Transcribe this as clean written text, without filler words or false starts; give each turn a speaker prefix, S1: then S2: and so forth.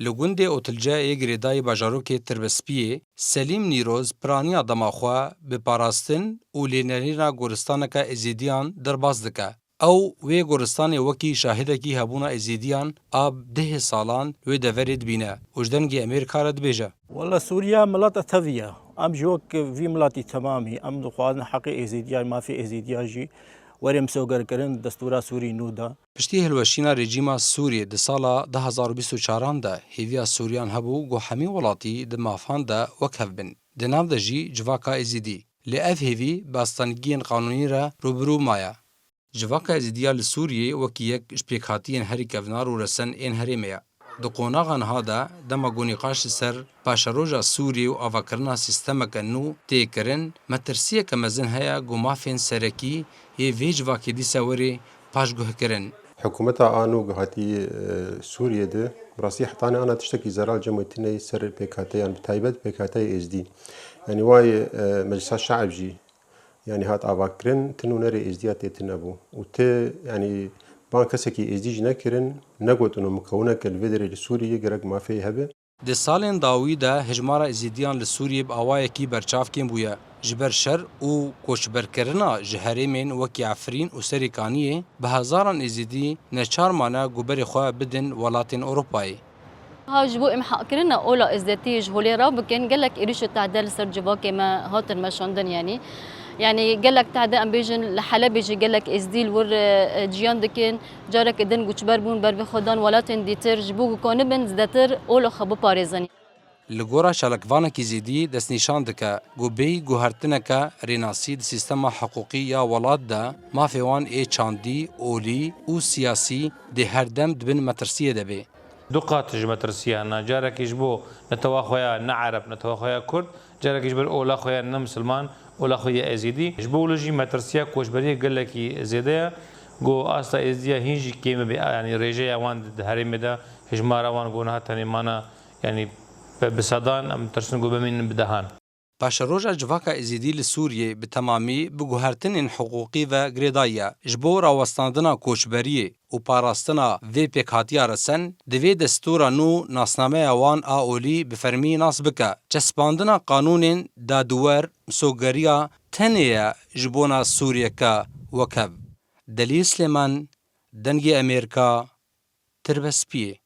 S1: لگوند اوتلجای گریدای باجاروک تربسپیه سلیم نیروز پرانیا دماخوا به پاراستن و لینرینا گورستانکا ازیدیان درباز دکه. او وی گورستان وکی شاهده کی هبونا ازیدیان آب 10 سالان و دورید بینه. وجدنگی امریکا رد بیجه.
S2: والله سوريا ملاطة تفية أم جوك في ملاطي تمامي أم دخوان حقي إزيديا ما في إزيديا جي ورم سوگر کرن دستورا سوری نودا
S1: پشتی هلوشینا رژیما سوریه د سالا 2024 ده هیویا سوریان هبو گو همی ولاتی د مافان ده وکف بن د ناو ده جی جواکا ازیدی لی اف هیوی باستانگین قانونی را روبرو مایا جواکا ازیدیا لسوریه وکی یک اشپیکاتین هری کفنار و رسن این هری میا د قوناغان هادا دما گونیقاش سر پاشروجا سوری و آواکرنا سیستمک نو تیکرن مترسیه کمزن هیا گو مافین سرکی یه ویج واکی دی سوری پاشگوه کرن.
S3: حکومتا آنو گهاتی سوریه ده براسي حتى أنا تشتكي زرال جمهوريتنا سر بكاتي يعني بتايبت بكاتي إزدي يعني واي مجلس الشعب جي يعني هات أفكرن تنو نري إزديات تنبو وت يعني بان كسكي إزدي جنا كرن نقول إنه مكونة كالفيدري لسوريا جرق ما فيه هبه
S1: د سالن داوی ده هجمارا ازیدیان لسوریه با آوای کی برچاف کن بویا جبر شر او کوشبرکرنا جهرمین وکی عفرین و سریکانیه به هزاران ازیدی نچار مانا گوبر خواه بدن ولاتین اوروپایی
S4: ها جبو امحاق كرنا اولا ازدتي جهولي رابكن قال لك اريش التعديل سر جبا كما هات المشاندن يعني قال لك تعدي ام بيجن لحلب يجي قال لك ازديل ور جيان دكن جارك دن گوچبر بون بر خدان ولاتن ديتر جبو كونبن زدتر اولا خبو باريزني
S1: لگورا شالکوانه کی زیدی دست نشان دکه گو بی گوهرتنه که ریناسی د سیستم حقوقی یا ولاد ده مافیوان ای چاندی اولی او سیاسی ده هر دم دبن مترسیه ده بی
S5: دقات مترسية أنا جارك يجبو نتوا خويا نعرب نتوا خويا كرد جارك يجبر أولا خويا نمسلمان أولا خويا أزيدي يجبو لجي مترسية كوشبرية قال لك زيدة جو أصلا إزديا هيجي كيما يعني رجع وان هرم ده هجمارا وان جونها تاني مانا يعني بصدان أم ترسن جو بمين بدهان
S1: باش روجا جواکا ازیدی لسوریه به تمامی بگوهرتن حقوقی و گریدایه جبو راوستاندنا کوچبریه و پاراستنا وی پیکاتیا رسن دوی دستورا نو ناسنامه وان آولی بفرمی ناس بکه چسپاندنا قانون دادور سوگریا تنیه جبونا سوریه که وکب دلی سلیمان دنگی امریکا تربسپیه